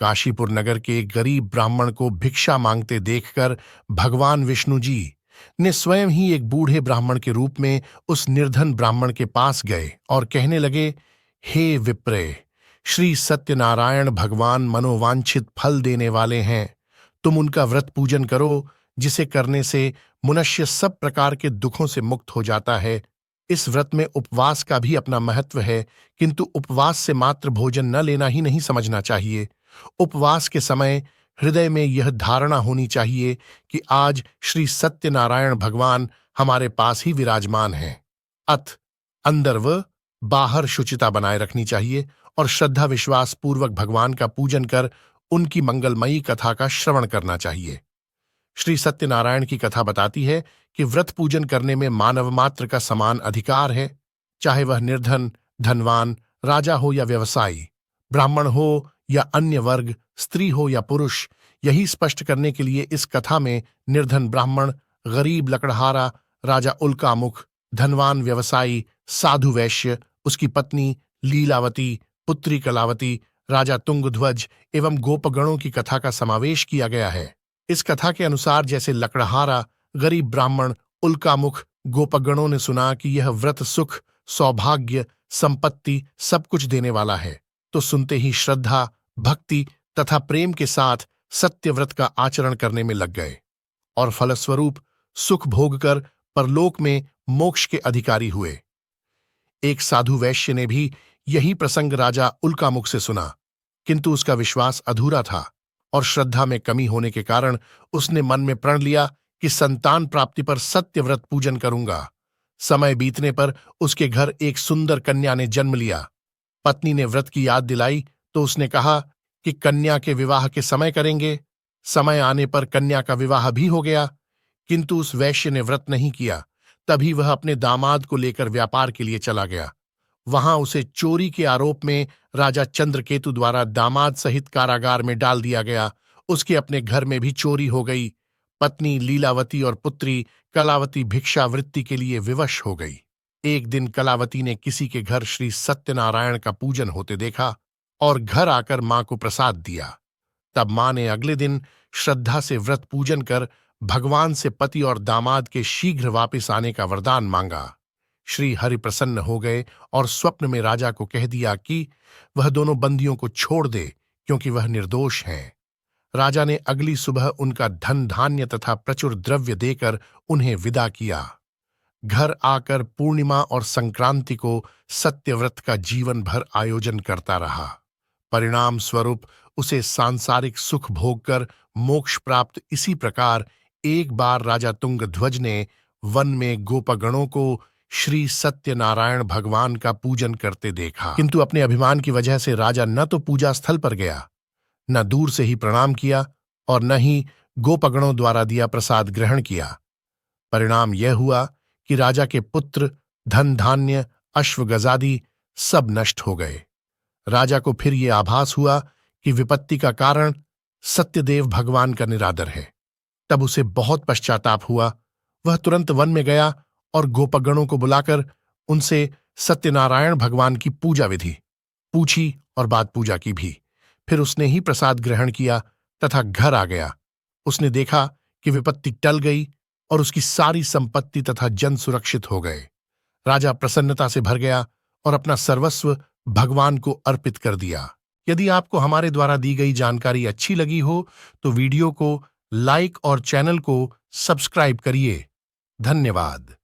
काशीपुर नगर के एक गरीब ब्राह्मण को भिक्षा मांगते देखकर भगवान विष्णु जी ने स्वयं ही एक बूढ़े ब्राह्मण के रूप में उस निर्धन ब्राह्मण के पास गए और कहने लगे, हे विप्रे, श्री सत्यनारायण भगवान मनोवांछित फल देने वाले हैं। तुम उनका व्रत पूजन करो, जिसे करने से मनुष्य सब प्रकार के दुखों से मुक्त हो जाता है। इस व्रत में उपवास का भी अपना महत्व है, किंतु उपवास से मात्र भोजन न लेना ही नहीं समझना चाहिए। उपवास के समय हृदय में यह धारणा होनी चाहिए कि आज श्री सत्यनारायण भगवान हमारे पास ही विराजमान हैं। अथ अंदर व बाहर शुचिता बनाए रखनी चाहिए और श्रद्धा विश्वास पूर्वक भगवान का पूजन कर उनकी मंगलमयी कथा का श्रवण करना चाहिए। श्री सत्यनारायण की कथा बताती है कि व्रत पूजन करने में मानव मात्र का समान अधिकार है, चाहे वह निर्धन, धनवान, राजा हो या व्यवसायी, ब्राह्मण हो या अन्य वर्ग, स्त्री हो या पुरुष। यही स्पष्ट करने के लिए इस कथा में निर्धन ब्राह्मण, गरीब लकड़हारा, राजा उल्कामुख, धनवान व्यवसायी, साधु वैश्य, उसकी पत्नी लीलावती, पुत्री कलावती, राजा तुंगध्वज एवं गोपगणों की कथा का समावेश किया गया है। इस कथा के अनुसार जैसे लकड़हारा, गरीब ब्राह्मण, उल्कामुख, गोपगणों ने सुना कि यह व्रत सुख, सौभाग्य, संपत्ति सब कुछ देने वाला है, तो सुनते ही श्रद्धा, भक्ति तथा प्रेम के साथ सत्य व्रत का आचरण करने में लग गए और फलस्वरूप सुख भोग कर परलोक में मोक्ष के अधिकारी हुए। एक साधु वैश्य ने भी यही प्रसंग राजा उल्कामुख से सुना, किंतु उसका विश्वास अधूरा था और श्रद्धा में कमी होने के कारण उसने मन में प्रण लिया कि संतान प्राप्ति पर सत्य व्रत पूजन करूंगा। समय बीतने पर उसके घर एक सुंदर कन्या ने जन्म लिया। पत्नी ने व्रत की याद दिलाई तो उसने कहा कि कन्या के विवाह के समय करेंगे। समय आने पर कन्या का विवाह भी हो गया, किंतु उस वैश्य ने व्रत नहीं किया। तभी वह अपने दामाद को लेकर व्यापार के लिए चला गया। वहां उसे चोरी के आरोप में राजा चंद्रकेतु द्वारा दामाद सहित कारागार में डाल दिया गया। उसके अपने घर में भी चोरी हो गई। पत्नी लीलावती और पुत्री कलावती भिक्षावृत्ति के लिए विवश हो गई। एक दिन कलावती ने किसी के घर श्री सत्यनारायण का पूजन होते देखा और घर आकर मां को प्रसाद दिया। तब मां ने अगले दिन श्रद्धा से व्रत पूजन कर भगवान से पति और दामाद के शीघ्र वापस आने का वरदान मांगा। श्री हरि प्रसन्न हो गए और स्वप्न में राजा को कह दिया कि वह दोनों बंदियों को छोड़ दे, क्योंकि वह निर्दोष हैं। राजा ने अगली सुबह उनका धन धान्य तथा प्रचुर द्रव्य देकर उन्हें विदा किया। घर आकर पूर्णिमा और संक्रांति को सत्यव्रत का जीवन भर आयोजन करता रहा। परिणाम स्वरूप उसे सांसारिक सुख भोगकर मोक्ष प्राप्त। इसी प्रकार एक बार राजा तुंगध्वज ने वन में गोपगणों को श्री सत्यनारायण भगवान का पूजन करते देखा, किंतु अपने अभिमान की वजह से राजा न तो पूजा स्थल पर गया, न दूर से ही प्रणाम किया और न ही गोपगणों द्वारा दिया प्रसाद ग्रहण किया। परिणाम यह हुआ कि राजा के पुत्र, धन धान्य, अश्व गजादि सब नष्ट हो गए। राजा को फिर ये आभास हुआ कि विपत्ति का कारण सत्यदेव भगवान का निरादर है। तब उसे बहुत पश्चाताप हुआ। वह तुरंत वन में गया और गोपगणों को बुलाकर उनसे सत्यनारायण भगवान की पूजा विधि पूछी और बाद पूजा की भी। फिर उसने ही प्रसाद ग्रहण किया तथा घर आ गया। उसने देखा कि विपत्ति टल गई और उसकी सारी संपत्ति तथा जन सुरक्षित हो गए। राजा प्रसन्नता से भर गया और अपना सर्वस्व भगवान को अर्पित कर दिया। यदि आपको हमारे द्वारा दी गई जानकारी अच्छी लगी हो तो वीडियो को लाइक और चैनल को सब्सक्राइब करिए। धन्यवाद।